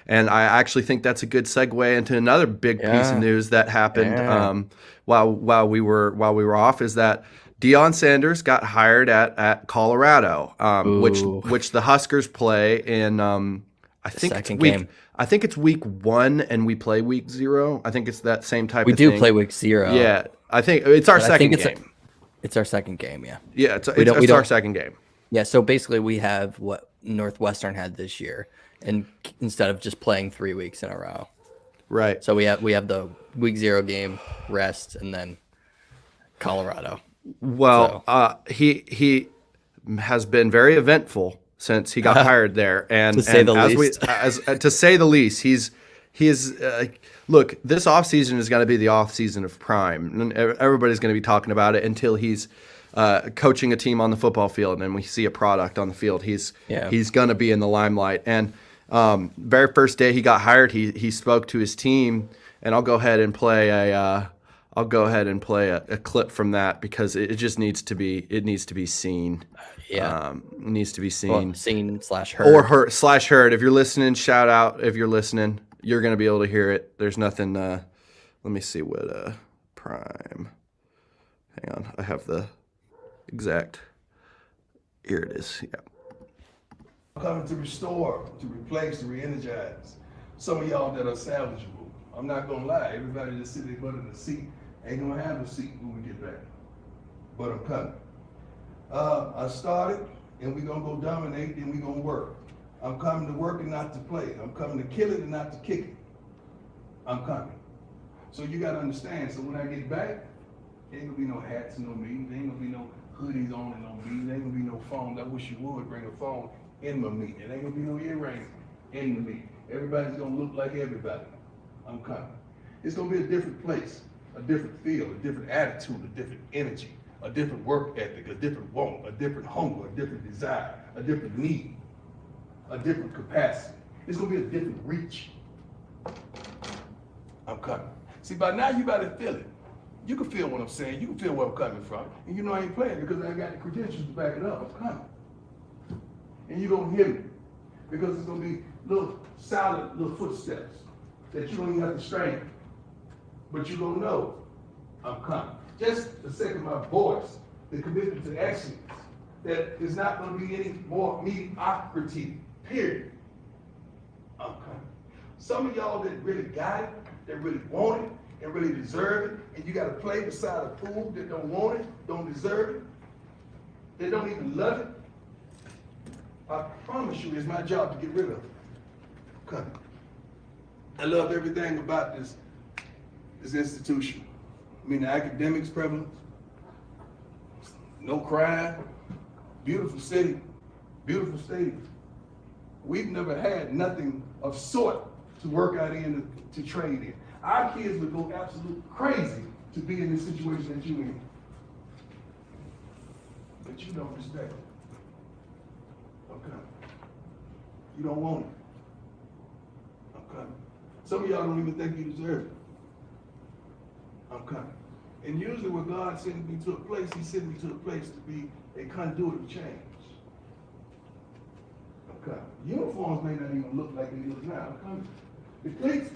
And I actually think that's a good segue into another big piece of Yeah. news that happened Yeah. while we were off, is that Deion Sanders got hired at Colorado, Ooh, which the Huskers play in. I the think it's second week. game. I think it's week 1, and we play week 0. I think it's that same type We of do play thing. week 0, Yeah, I think it's our but I think second game. it's our second game. Yeah. Yeah, We it's our don't. second game. Yeah. So basically, we have what Northwestern had this year, and instead of just playing 3 weeks in a row, Right. so we have the week 0 game, rest, and then Colorado. Well, So he has been very eventful since he got hired there, to and say the as we least. as to say the least, he is. Look, this offseason is going to be the offseason of prime, and everybody's going to be talking about it until he's coaching a team on the football field, and we see a product on the field. Yeah. He's going to be in the limelight. And very first day he got hired, he spoke to his team, and I'll go ahead and play a clip from that because it just needs to be seen. Yeah. It needs to be Well, seen seen slash or heard. heard. If you're listening, shout out. If you're listening, you're gonna be able to hear it. There's nothing. Let me see what Prime. Hang on, I have the exact. Here it is. Yeah. Coming to restore, to replace, to re-energize. Some of y'all that are salvageable. I'm not gonna lie, everybody that sit their butt in the seat ain't gonna have a seat when we get back. But I'm coming. I started, and we're gonna go dominate, and we're gonna work. I'm coming to work and not to play. I'm coming to kill it and not to kick it. I'm coming. So you gotta understand, so when I get back, ain't gonna be no hats and no meetings, ain't gonna be no hoodies on and no meetings, ain't gonna be no phones. I wish you would bring a phone in my meeting. It ain't gonna be no earrings in the meeting. Everybody's gonna look like everybody. I'm coming. It's gonna be a different place, a different feel, a different attitude, a different energy, a different work ethic, a different want, a different hunger, a different desire, a different need, a different capacity. It's gonna be a different reach. I'm coming. See, by now you gotta feel it. You can feel what I'm saying. You can feel where I'm coming from. And you know I ain't playing because I got the credentials to back it up. I'm coming. And you're gonna hear me. Because it's gonna be little solid little footsteps that you don't even have to strain. But you're gonna know I'm coming. Just the sake of my voice, the commitment to excellence, that is not gonna be any more mediocrity, period. I'm coming. Some of y'all that really got it, that really want it, and really deserve it, and you gotta play beside a fool that don't want it, don't deserve it, that don't even love it. I promise you, it's my job to get rid of it. Okay. I love everything about this institution. I mean, the academics prevalence, no crime, beautiful city, beautiful stadium. We've never had nothing of sort to work out in, to trade in. Our kids would go absolutely crazy to be in this situation that you're in. But you don't respect it. Okay. You don't want it. Okay. Some of y'all don't even think you deserve it. I'm coming. And usually when God sends me to a place, he sends me to a place to be a conduit of change. Okay. Uniforms may not even look like they look now. I'm coming. The cleats,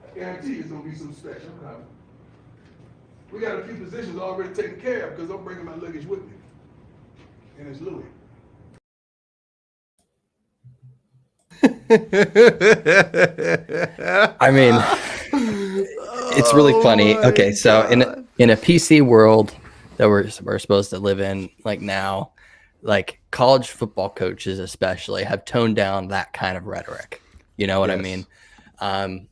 I guarantee it's gonna be some special. I'm coming. We got a few positions already taken care of because I'm bringing my luggage with me. And it's Louis. I mean, it's really funny. my Okay, so God. in a PC world that we're supposed to live in, like now, like college football coaches especially have toned down that kind of rhetoric. You know what I Yes. mean?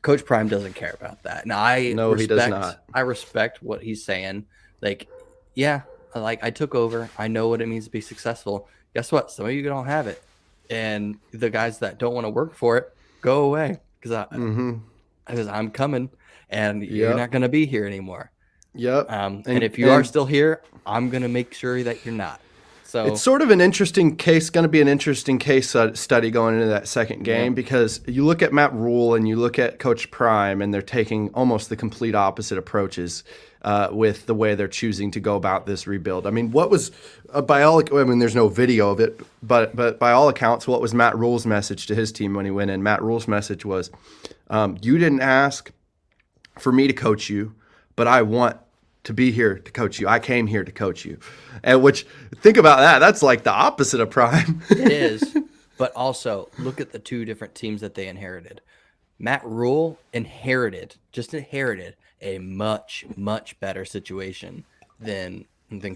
Coach Prime doesn't care about that. Now No, he does not. I respect what he's saying. Like, yeah, like I took over. I know what it means to be successful. Guess what? Some of you don't have it, and the guys that don't want to work for it, go away Mm-hmm. because I'm coming, and you're not Yep. going to be here anymore. Yep. And if you are still here, I'm going to make sure that you're not. So it's sort of an interesting case, going to be an interesting case study going into that second game because you look at Matt Rule and you look at Coach Prime, and they're taking almost the complete opposite approaches with the way they're choosing to go about this rebuild. I mean, what was there's no video of it, but by all accounts, what was Matt Rule's message to his team when he went in? Matt Rule's message was, you didn't ask for me to coach you, but I want to be here to coach you. I came here to coach you. And which, think about that. That's like the opposite of Prime. It is. But also, look at the two different teams that they inherited. Matt Rule inherited a much, much better situation than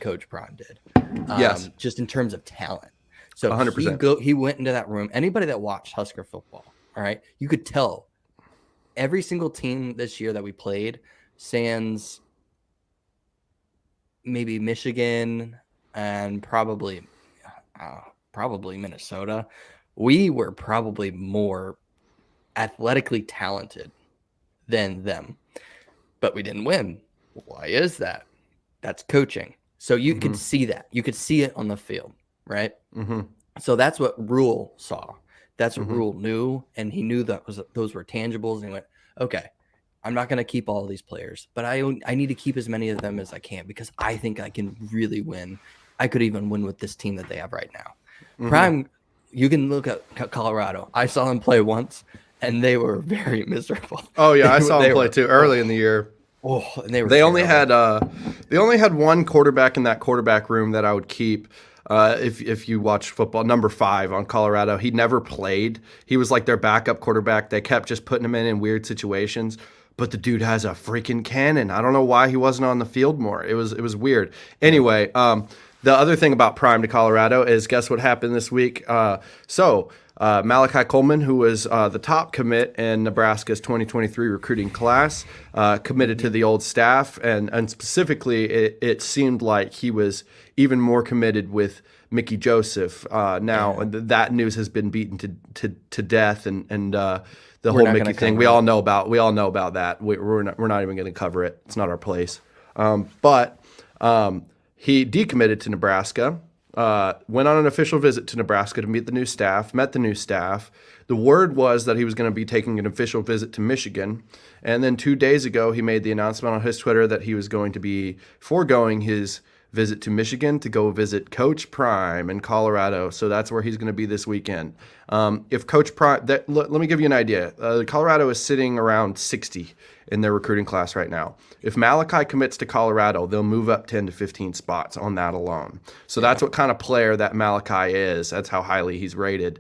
Coach Prime did. Yes. Just in terms of talent. So 100%. He went into that room. Anybody that watched Husker football, all right, you could tell every single team this year that we played, sans maybe Michigan and probably Minnesota, we were probably more athletically talented than them, but we didn't win. Why is that? That's coaching. So you could see that. You could see it on the field, right? So that's what Rule saw. That's what Rule knew, and he knew those were tangibles, and he went, okay, I'm not going to keep all of these players, but I need to keep as many of them as I can because I think I can really win. I could even win with this team that they have right now. Prime, you can look at Colorado. I saw them play once, and they were very miserable. Oh yeah, I saw them play too early in the year. Oh, and they only had one quarterback in that quarterback room that I would keep. If you watch football, number 5 on Colorado, he never played. He was like their backup quarterback. They kept just putting him in weird situations. But the dude has a freaking cannon. I don't know why he wasn't on the field more. It was weird. Anyway, the other thing about Prime to Colorado is, guess what happened this week? Malachi Coleman, who was the top commit in Nebraska's 2023 recruiting class, committed to the old staff, and specifically, it seemed like he was even more committed with Mickey Joseph. That news has been beaten to death, and the whole Mickey thing we all know about. We all know about that. We're not even going to cover it. It's not our place. But he decommitted to Nebraska. Went on an official visit to Nebraska to meet the new staff, met the new staff. The word was that he was going to be taking an official visit to Michigan. And then 2 days ago, he made the announcement on his Twitter that he was going to be foregoing his visit to Michigan to go visit Coach Prime in Colorado. So that's where he's going to be this weekend. If Coach Prime, let me give you an idea. Colorado is sitting around 60 in their recruiting class right now. If Malachi commits to Colorado, they'll move up 10 to 15 spots on that alone. So that's what kind of player that Malachi is. That's how highly he's rated.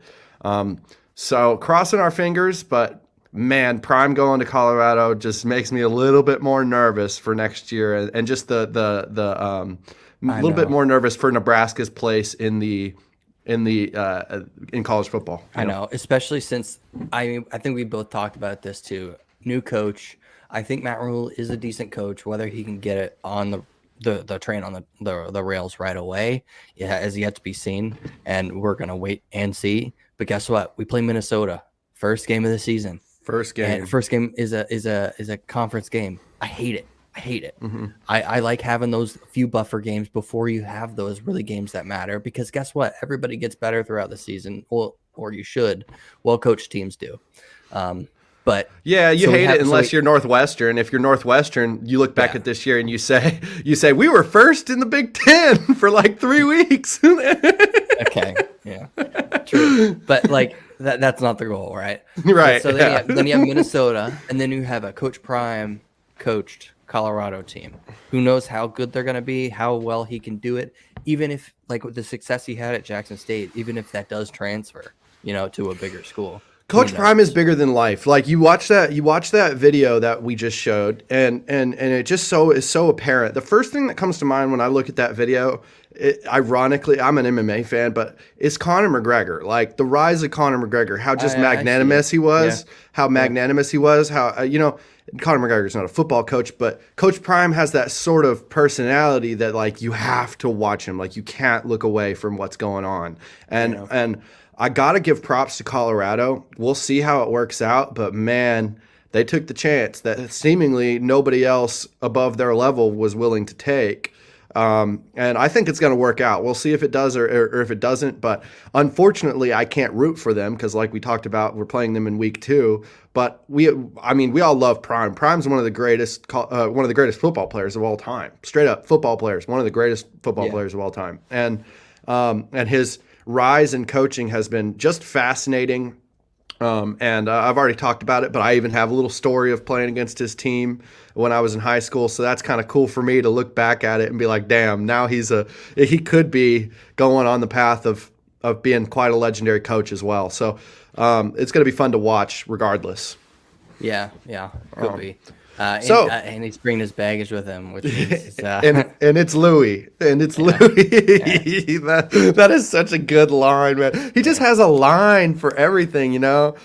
So crossing our fingers, but man, Prime going to Colorado just makes me a little bit more nervous for next year, and just the little bit more nervous for Nebraska's place in college football. I know, especially since I think we both talked about this too. New coach. I think Matt Rule is a decent coach. Whether he can get it on the train on the rails right away, is yet to be seen, and we're gonna wait and see. But guess what? We play Minnesota, first game of the season. First game is a conference game. I hate it. I like having those few buffer games before you have those really games that matter, because guess what? Everybody gets better throughout the season, or you should. Well-coached teams do. But yeah, you hate it unless you're Northwestern. If you're Northwestern, you look back at this year and you say we were first in the Big Ten for like 3 weeks. Okay, yeah, true. But like that's not the goal, right? Right. So then you have Minnesota, and then you have a Coach Prime coached Colorado team. Who knows how good they're going to be, how well he can do it, even if, like, with the success he had at Jackson State, even if that does transfer, to a bigger school. Coach Prime is bigger than life. Like, you watch that video that we just showed, and it just is so apparent. The first thing that comes to mind when I look at that video, ironically, I'm an MMA fan, but it's Conor McGregor. Like, the rise of Conor McGregor, how just magnanimous he was, how magnanimous he was, how Conor McGregor's not a football coach, but Coach Prime has that sort of personality that, like, you have to watch him. Like, you can't look away from what's going on. And I got to give props to Colorado. We'll see how it works out, but man, they took the chance that seemingly nobody else above their level was willing to take. And I think it's going to work out. We'll see if it does or if it doesn't. But unfortunately, I can't root for them because, like we talked about, we're playing them in week 2. But we all love Prime. Prime's one of the greatest football players of all time. Straight up football players, one of the greatest football players of all time. And his rise in coaching has been just fascinating. And I've already talked about it, but I even have a little story of playing against his team when I was in high school. So that's kind of cool for me to look back at it and be like, damn, now he could be going on the path of being quite a legendary coach as well. So it's going to be fun to watch regardless. Yeah, could be. And he's bringing his baggage with him, which is and it's Louis, Louis. That is such a good line, man. He just has a line for everything, you know.